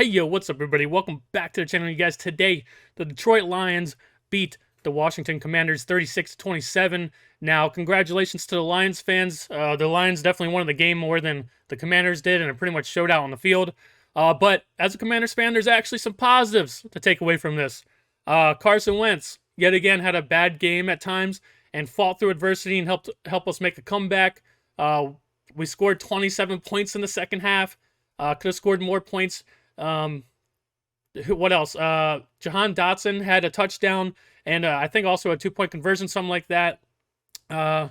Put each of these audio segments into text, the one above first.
Hey yo, what's up everybody? Welcome back to the channel, you guys. Today, the Detroit Lions beat the Washington Commanders 36-27. Now, congratulations to the Lions fans. The Lions definitely wanted the game more than the Commanders did, and it pretty much showed out on the field. But as a Commanders fan, there's actually some positives to take away from this. Carson Wentz, yet again, had a bad game at times and fought through adversity and help us make a comeback. We scored 27 points in the second half. Could have scored more points. What else? Jahan Dotson had a touchdown and I think also a 2-point conversion, something like that. The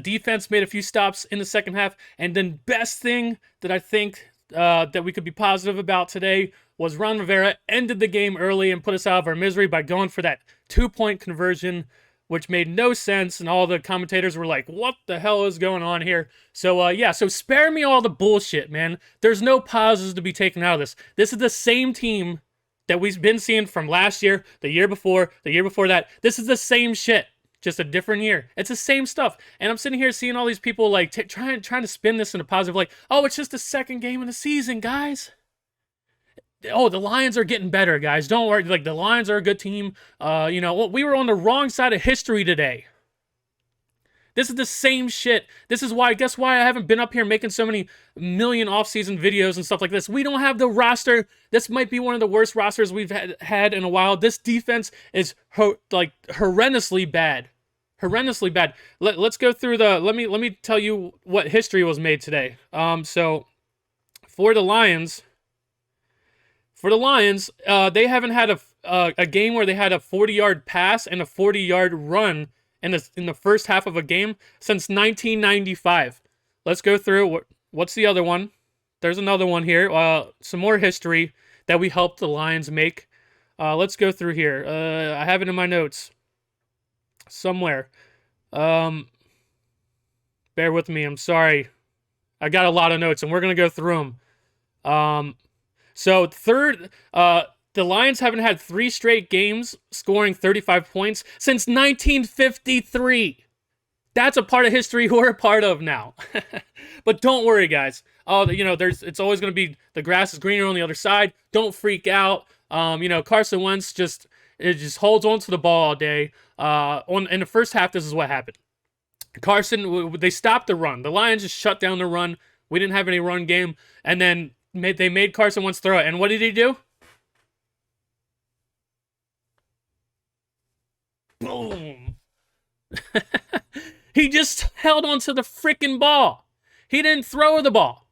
defense made a few stops in the second half, and then best thing that I think that we could be positive about today was Ron Rivera ended the game early and put us out of our misery by going for that 2-point conversion, which made no sense, and all the commentators were like, what the hell is going on here? So, yeah, so spare me all the bullshit, man. There's no positives to be taken out of this. This is the same team that we've been seeing from last year, the year before that. This is the same shit, just a different year. It's the same stuff. And I'm sitting here seeing all these people, like, trying to spin this in a positive, like, oh, it's just the second game of the season, guys. Oh, the Lions are getting better, guys. Don't worry. Like, the Lions are a good team. We were on the wrong side of history today. This is the same shit. This is why, guess why I haven't been up here making so many million off-season videos and stuff like this. We don't have the roster. This might be one of the worst rosters we've had in a while. This defense is horrendously bad. Horrendously bad. Let's go through the, let me tell you what history was made today. So for the Lions, they haven't had a game where they had a 40-yard pass and a 40-yard run in the first half of a game since 1995. Let's go through. What's the other one? There's another one here. Some more history that we helped the Lions make. Let's go through here. I have it in my notes somewhere. Bear with me. I'm sorry. I got a lot of notes, and we're gonna go through them. So the Lions haven't had 3 straight games scoring 35 points since 1953. That's a part of history we're a part of now. But don't worry, guys. It's always going to be the grass is greener on the other side. Don't freak out. Carson Wentz just holds on to the ball all day. In the first half, this is what happened. They stopped the run. The Lions just shut down the run. We didn't have any run game, and then they made Carson Wentz throw it. And what did he do? Boom. He just held onto the freaking ball. He didn't throw the ball.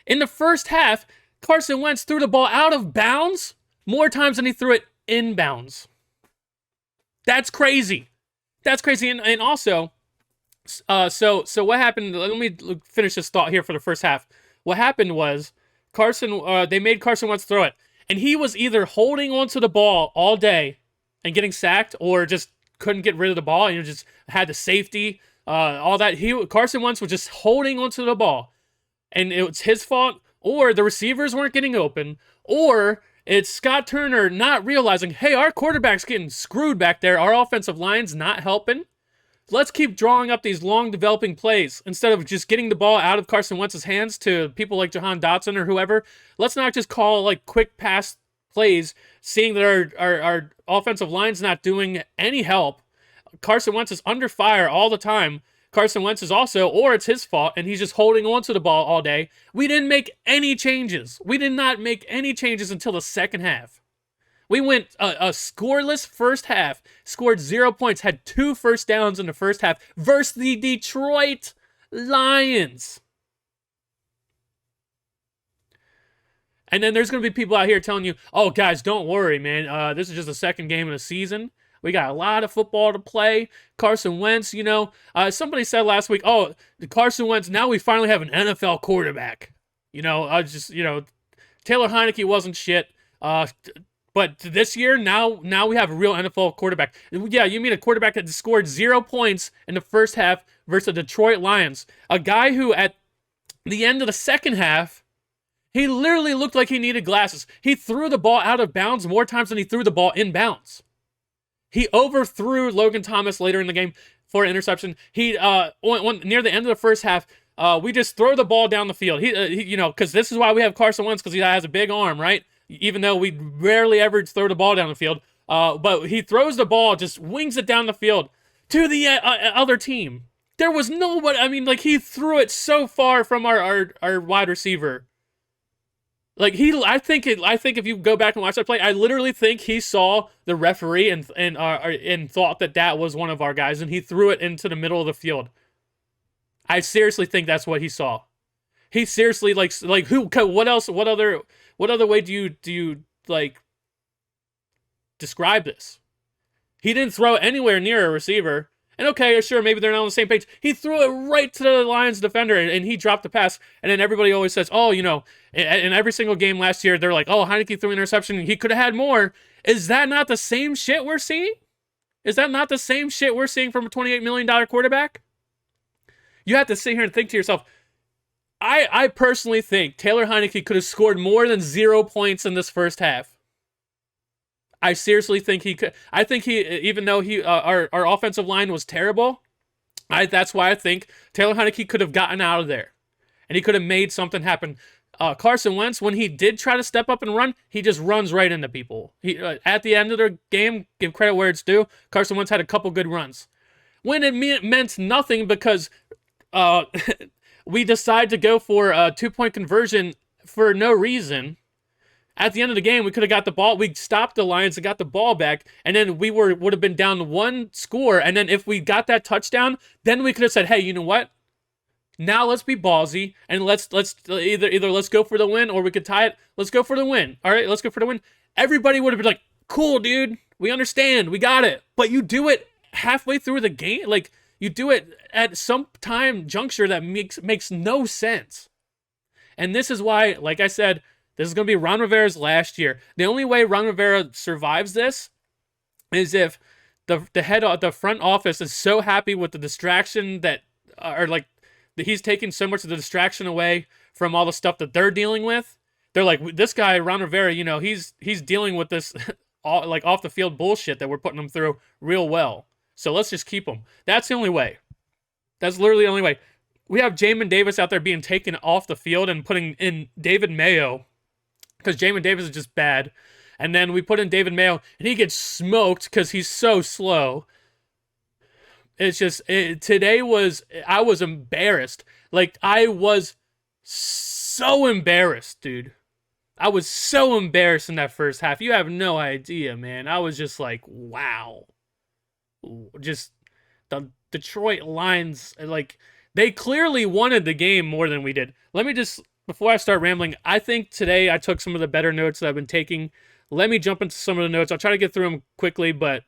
In the first half, Carson Wentz threw the ball out of bounds more times than he threw it in bounds. That's crazy. That's crazy. And also, so what happened? Let me finish this thought here for the first half. What happened was they made Carson Wentz throw it, and he was either holding onto the ball all day and getting sacked, or just couldn't get rid of the ball and just had the safety, all that. Carson Wentz was just holding onto the ball, and it was his fault, or the receivers weren't getting open, or it's Scott Turner not realizing, hey, our quarterback's getting screwed back there, our offensive line's not helping. Let's keep drawing up these long developing plays instead of just getting the ball out of Carson Wentz's hands to people like Jahan Dotson or whoever. Let's not just call like quick pass plays, seeing that our offensive line's not doing any help. Carson Wentz is under fire all the time. Carson Wentz is also, or it's his fault, and he's just holding on to the ball all day. We didn't make any changes. We did not make any changes until the second half. We went a scoreless first half, scored 0 points, had 2 first downs in the first half versus the Detroit Lions. And then there's going to be people out here telling you, oh, guys, don't worry, man. This is just the second game of the season. We got a lot of football to play. Carson Wentz, somebody said last week, oh, Carson Wentz, now we finally have an NFL quarterback. Taylor Heineke wasn't shit. But this year, now we have a real NFL quarterback. Yeah, you mean a quarterback that scored 0 points in the first half versus the Detroit Lions. A guy who, at the end of the second half, he literally looked like he needed glasses. He threw the ball out of bounds more times than he threw the ball in bounds. He overthrew Logan Thomas later in the game for an interception. He near the end of the first half, we just throw the ball down the field. Because this is why we have Carson Wentz, because he has a big arm, right? even though we rarely ever throw the ball down the field. But he throws the ball, just wings it down the field to the other team. There was nobody. I mean, like, he threw it so far from our wide receiver. Like, I think if you go back and watch that play, I literally think he saw the referee and thought that was one of our guys, and he threw it into the middle of the field. I seriously think that's what he saw. He seriously like who? What else? What other way do you like describe this? He didn't throw anywhere near a receiver. And okay, sure, maybe they're not on the same page. He threw it right to the Lions defender, and he dropped the pass. And then everybody always says, oh, you know, in every single game last year, they're like, oh, Heineke threw an interception, and he could have had more. Is that not the same shit we're seeing? Is that not the same shit we're seeing from a $28 million quarterback? You have to sit here and think to yourself, I personally think Taylor Heineke could have scored more than 0 points in this first half. I seriously think he could. I think he, even though our offensive line was terrible, that's why I think Taylor Heineke could have gotten out of there, and he could have made something happen. Carson Wentz, when he did try to step up and run, he just runs right into people. He at the end of the game, give credit where it's due, Carson Wentz had a couple good runs. When it meant nothing because we decided to go for a 2-point conversion for no reason. At the end of the game, we could have got the ball. We stopped the Lions and got the ball back, and then we would have been down 1 score. And then if we got that touchdown, then we could have said, "Hey, you know what? Now let's be ballsy and let's either let's go for the win or we could tie it. Let's go for the win. All right, let's go for the win." Everybody would have been like, "Cool, dude. We understand. We got it." But you do it halfway through the game, like you do it at some time juncture that makes no sense. And this is why, like I said, this is going to be Ron Rivera's last year. The only way Ron Rivera survives this is if the front office is so happy with the distraction that, he's taking so much of the distraction away from all the stuff that they're dealing with. They're like, this guy, Ron Rivera, you know, he's dealing with this like off the field bullshit that we're putting him through real well. So let's just keep him. That's the only way. That's literally the only way. We have Jamin Davis out there being taken off the field and putting in David Mayo, because Jamin Davis is just bad. And then we put in David Mayo, and he gets smoked because he's so slow. It's just, I was embarrassed. Like, I was so embarrassed, dude. I was so embarrassed in that first half. You have no idea, man. I was just like, wow. Just, the Detroit Lions, like, they clearly wanted the game more than we did. Let me just, before I start rambling, I think today I took some of the better notes that I've been taking. Let me jump into some of the notes. I'll try to get through them quickly, but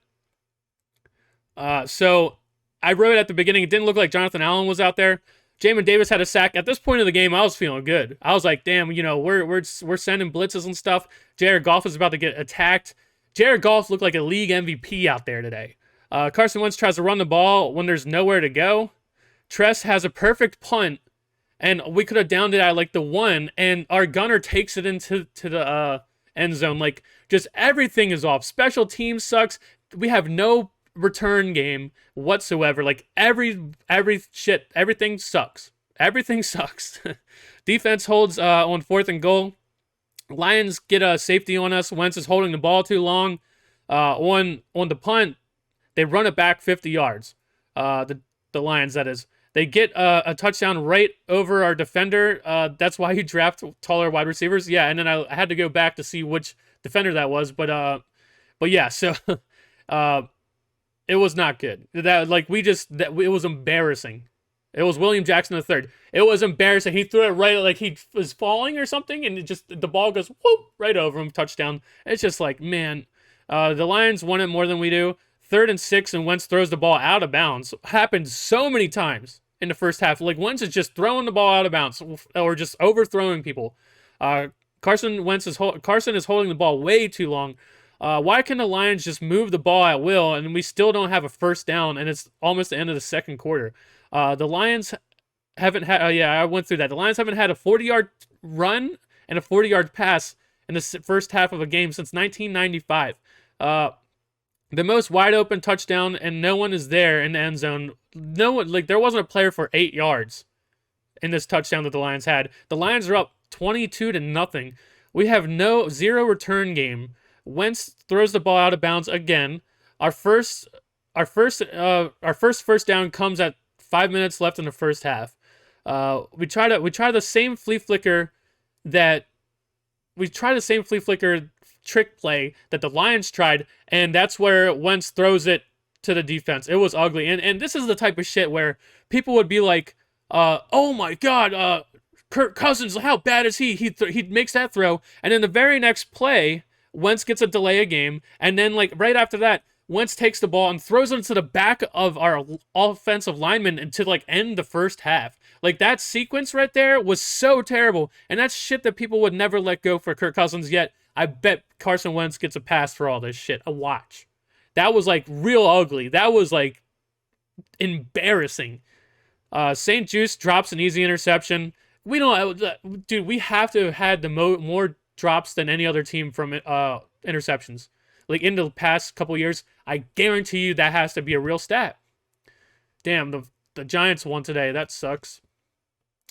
so I wrote at the beginning, it didn't look like Jonathan Allen was out there. Jamin Davis had a sack. At this point of the game, I was feeling good. I was like, damn, you know, we're sending blitzes and stuff. Jared Goff is about to get attacked. Jared Goff looked like a league MVP out there today. Carson Wentz tries to run the ball when there's nowhere to go. Tress has a perfect punt, and we could have downed it at like the 1, and our gunner takes it into the end zone. Like, just everything is off. Special teams sucks. We have no return game whatsoever. Like, everything sucks. Everything sucks. Defense holds on 4th and goal. Lions get a safety on us. Wentz is holding the ball too long. On the punt, they run it back 50 yards. The Lions, that is. They get a touchdown right over our defender. That's why you draft taller wide receivers. Yeah, and then I had to go back to see which defender that was. But yeah, so it was not good. It was embarrassing. It was William Jackson III. It was embarrassing. He threw it right like he was falling or something, and the ball goes whoop right over him. Touchdown. It's just like, man, the Lions want it more than we do. 3rd and 6, and Wentz throws the ball out of bounds. Happened so many times in the first half. Like, Wentz is just throwing the ball out of bounds or just overthrowing people. Carson is holding the ball way too long. Why can the Lions just move the ball at will and we still don't have a first down, and it's almost the end of the second quarter? The Lions haven't had, I went through that. The Lions haven't had a 40-yard run and a 40-yard pass in the first half of a game since 1995. The most wide open touchdown, and no one is there in the end zone. No one, like, there wasn't a player for 8 yards in this touchdown that the Lions had. The Lions are up 22-0. We have zero return game. Wentz throws the ball out of bounds again. Our first first down comes at 5 minutes left in the first half. We try the same flea flicker that we try the same flea flicker trick play that the Lions tried, and that's where Wentz throws it to the defense. It was ugly, and this is the type of shit where people would be like, "Oh my God, Kirk Cousins, how bad is he? He makes that throw, and then the very next play, Wentz gets a delay of game, and then like right after that, Wentz takes the ball and throws it into the back of our offensive lineman and to like end the first half. Like that sequence right there was so terrible, and that's shit that people would never let go for Kirk Cousins. Yet I bet Carson Wentz gets a pass for all this shit. A watch. That was like real ugly. That was like embarrassing. St. Juice drops an easy interception. We don't, dude. We have to have had the more drops than any other team from interceptions. Like in the past couple years, I guarantee you that has to be a real stat. Damn, the Giants won today. That sucks.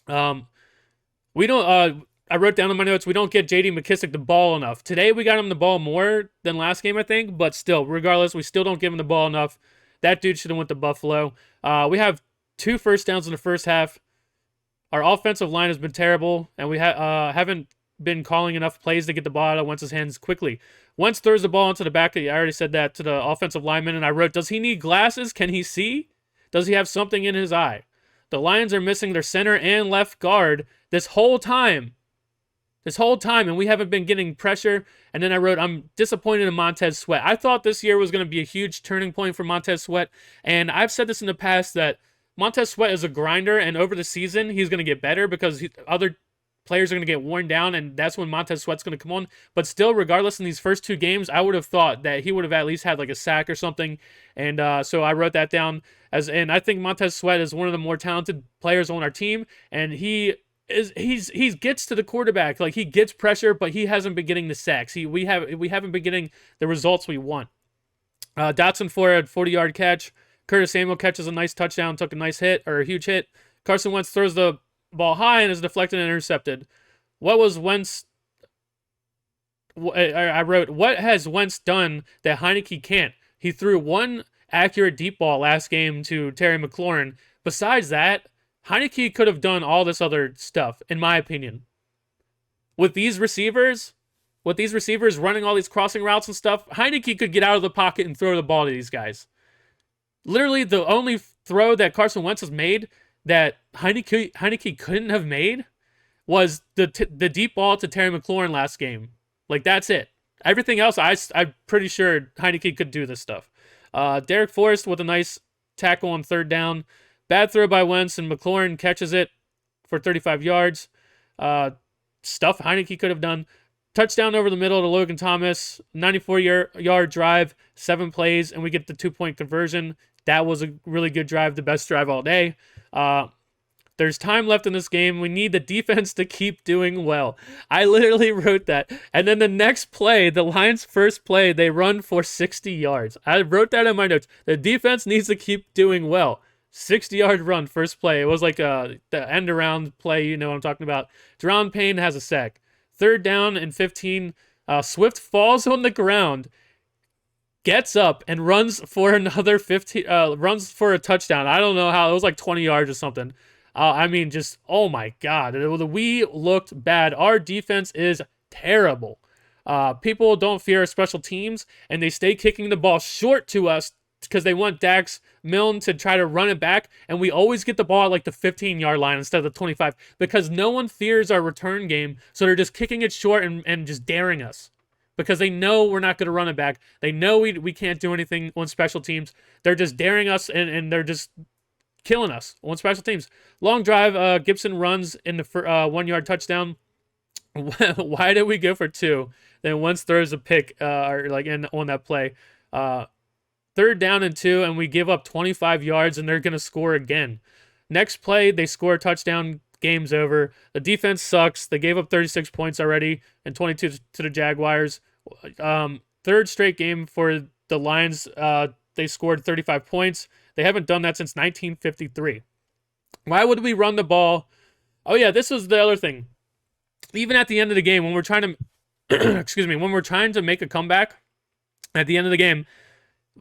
We don't. I wrote down in my notes, we don't get J.D. McKissic the ball enough. Today we got him the ball more than last game, I think, but still, regardless, we still don't give him the ball enough. That dude should have went to Buffalo. We have 2 first downs in the first half. Our offensive line has been terrible, and we haven't been calling enough plays to get the ball out of Wentz's hands quickly. Wentz throws the ball into the back. I already said that to the offensive lineman, and I wrote, does he need glasses? Can he see? Does he have something in his eye? The Lions are missing their center and left guard this whole time. And we haven't been getting pressure. And then I wrote, I'm disappointed in Montez Sweat. I thought this year was going to be a huge turning point for Montez Sweat, and I've said this in the past that Montez Sweat is a grinder, and over the season, he's going to get better because other players are going to get worn down, and that's when Montez Sweat's going to come on. But still, regardless, in these first 2 games, I would have thought that he would have at least had like a sack or something. And so I wrote that down and I think Montez Sweat is one of the more talented players on our team, and he gets to the quarterback, like he gets pressure, but he hasn't been getting the sacks. We haven't been getting the results we want. Dotson for a 40-yard catch. Curtis Samuel catches a nice touchdown, took a huge hit. Carson Wentz throws the ball high and is deflected and intercepted. What was Wentz? I wrote, what has Wentz done that Heineke can't? He threw 1 accurate deep ball last game to Terry McLaurin. Besides that, Heineke could have done all this other stuff, in my opinion. With these receivers running all these crossing routes and stuff, Heineke could get out of the pocket and throw the ball to these guys. Literally, the only throw that Carson Wentz has made that Heineke couldn't have made was the deep ball to Terry McLaurin last game. Like, that's it. Everything else, I'm pretty sure Heineke could do this stuff. Derek Forrest with a nice tackle on 3rd down. Bad throw by Wentz, and McLaurin catches it for 35 yards. Stuff Heineke could have done. Touchdown over the middle to Logan Thomas. 94-yard drive, 7 plays, and we get the 2-point conversion. That was a really good drive, the best drive all day. There's time left in this game. We need the defense to keep doing well. I literally wrote that. And then the next play, the Lions' first play, they run for 60 yards. I wrote that in my notes. The defense needs to keep doing well. 60-yard run, first play. It was like the end-around play, you know what I'm talking about. Deron Payne has a sack. 3rd down and 15. Swift falls on the ground, gets up, and runs for another 15. Runs for a touchdown. I don't know how. It was like 20 yards or something. I mean, just, oh my God. We looked bad. Our defense is terrible. People don't fear special teams, and they stay kicking the ball short to us because they want Dax Milne to try to run it back, and we always get the ball at like the 15-yard line instead of the 25 because no one fears our return game, so they're just kicking it short and just daring us because they know we're not going to run it back. They know we can't do anything on special teams. They're just daring us, and they're just killing us on special teams. Long drive, Gibson runs in the 1-yard touchdown. Why did we go for 2? Then Wentz throws a pick on that play. 3rd down and 2, and we give up 25 yards, and they're going to score again. Next play, they score a touchdown. Game's over. The defense sucks. They gave up 36 points already and 22 to the Jaguars. 3rd straight game for the Lions. They scored 35 points. They haven't done that since 1953. Why would we run the ball? Oh, yeah, this was the other thing. Even at the end of the game, when we're trying to excuse me, when we're trying to make a comeback at the end of the game,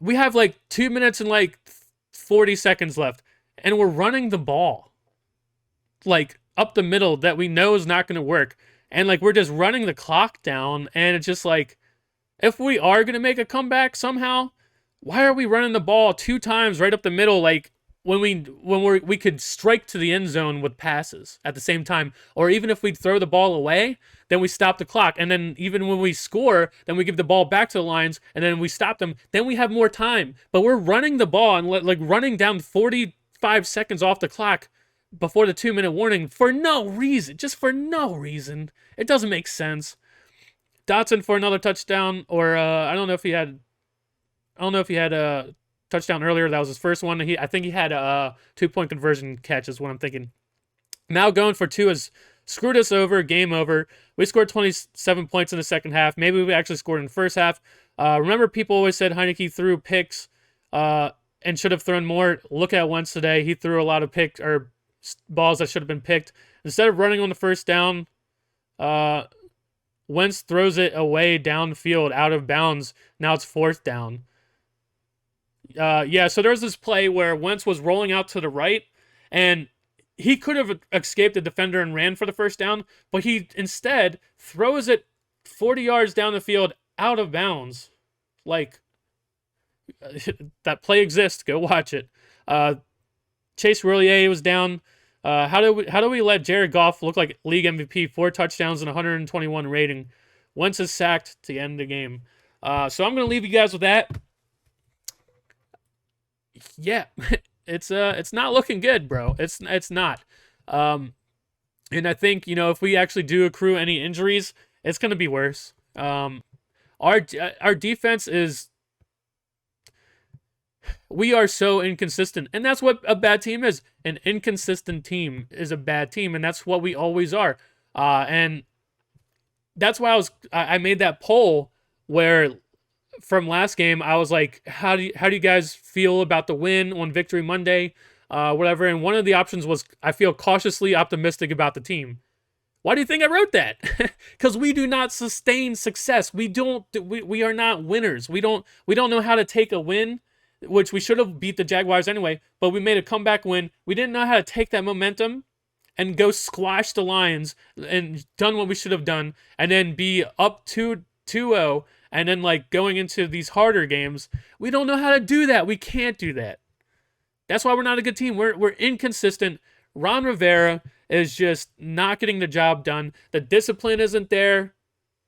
we have like 2 minutes and like 40 seconds left, and we're running the ball like up the middle that we know is not going to work. And like we're just running the clock down, and it's just like, if we are going to make a comeback somehow, why are we running the ball 2 times right up the middle, like when we could strike to the end zone with passes at the same time? Or even if we throw the ball away, then we stop the clock, and then even when we score, then we give the ball back to the Lions, and then we stop them, then we have more time. But we're running the ball and like running down 45 seconds off the clock before the 2-minute warning for no reason, just for no reason. It doesn't make sense. Dotson for another touchdown, or I don't know if he had a touchdown earlier. That was his first one. I think he had a 2-point conversion catch is what I'm thinking. Now going for 2 is screwed us over, game over. We scored 27 points in the second half. Maybe we actually scored in the first half. Remember, people always said Heineke threw picks and should have thrown more. Look at Wentz today. He threw a lot of picks or balls that should have been picked. Instead of running on the first down, Wentz throws it away downfield, out of bounds. Now it's 4th down. So there's this play where Wentz was rolling out to the right, and he could have escaped the defender and ran for the first down, but he instead throws it 40 yards down the field, out of bounds. Like, that play exists. Go watch it. Chase Roullier was down. How do we let Jared Goff look like league MVP? 4 touchdowns and 121 rating. Wentz is sacked to end the game. So I'm gonna leave you guys with that. Yeah, it's not looking good, bro. It's not. And I think, if we actually do accrue any injuries, it's gonna be worse. Our defense is. We are so inconsistent, and that's what a bad team is. An inconsistent team is a bad team, and that's what we always are. And that's why I made that poll where from last game I was like, how do you guys feel about the win on Victory Monday, whatever? And one of the options was, I feel cautiously optimistic about the team. Why do you think I wrote that? Because we do not sustain success. We are not winners. We don't know how to take a win, which we should have beat the Jaguars anyway, but we made a comeback win. We didn't know how to take that momentum and go squash the Lions and done what we should have done, and then be up 2-0, and then like going into these harder games. We don't know how to do that. We can't do that. That's why we're not a good team. We're inconsistent. Ron Rivera is just not getting the job done. The discipline isn't there.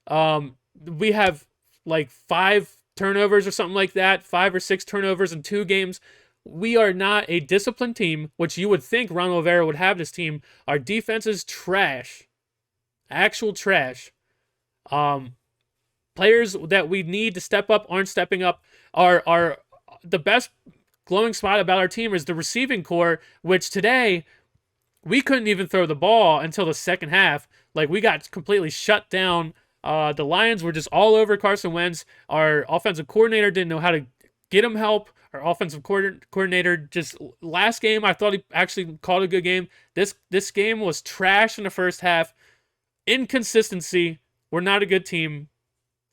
We have like 5 turnovers or something like that, 5 or 6 turnovers in 2 games. We are not a disciplined team, which you would think Ron Rivera would have this team. Our defense is trash. Actual trash. Players that we need to step up aren't stepping up. Our the best glowing spot about our team is the receiving core, which today we couldn't even throw the ball until the second half. Like, we got completely shut down. The Lions were just all over Carson Wentz. Our offensive coordinator didn't know how to get him help. Our offensive coordinator just, last game, I thought he actually called a good game. This game was trash in the first half. Inconsistency. We're not a good team.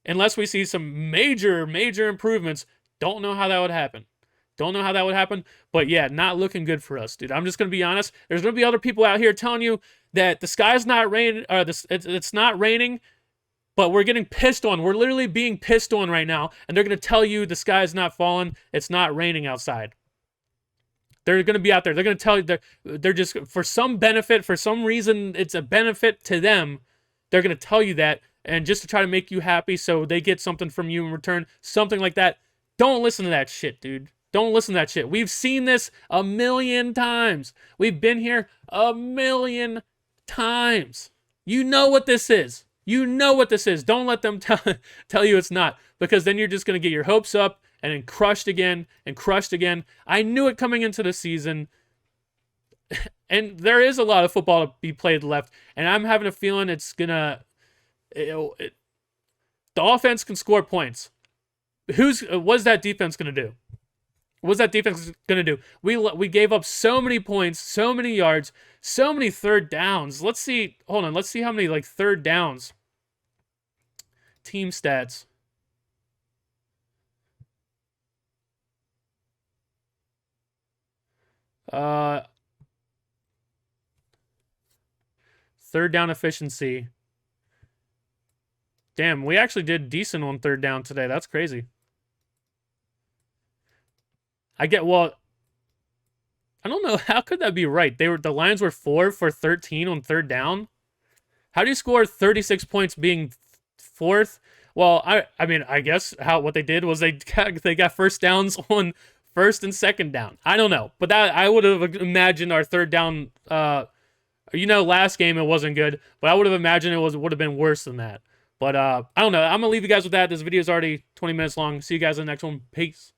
Unless we see some major, major improvements, don't know how that would happen. Don't know how that would happen. But yeah, not looking good for us, dude. I'm just going to be honest. There's going to be other people out here telling you that the sky's not raining, or it's not raining, but we're getting pissed on. We're literally being pissed on right now. And they're going to tell you the sky's not falling. It's not raining outside. They're going to be out there. They're going to tell you they're just, for some benefit, for some reason, it's a benefit to them. They're going to tell you that. And just to try to make you happy so they get something from you in return. Something like that. Don't listen to that shit, dude. Don't listen to that shit. We've seen this a million times. We've been here a million times. You know what this is. You know what this is. Don't let them tell you it's not. Because then you're just going to get your hopes up and then crushed again and crushed again. I knew it coming into the season. And there is a lot of football to be played left. And I'm having a feeling it's going to... the offense can score points. What's that defense going to do? What's that defense going to do? We gave up so many points, so many yards, so many third downs. Let's see. Hold on. Let's see how many third downs. team stats. Third down efficiency. Damn, we actually did decent on third down today. That's crazy. Well, I don't know. How could that be right? The Lions were 4 for 13 on third down. How do you score 36 points being fourth? Well, I mean, I guess what they did was they got first downs on first and second down. I don't know, but that I would have imagined our third down. Last game it wasn't good, but I would have imagined would have been worse than that. But I don't know. I'm gonna leave you guys with that. This video is already 20 minutes long. See you guys in the next one. Peace.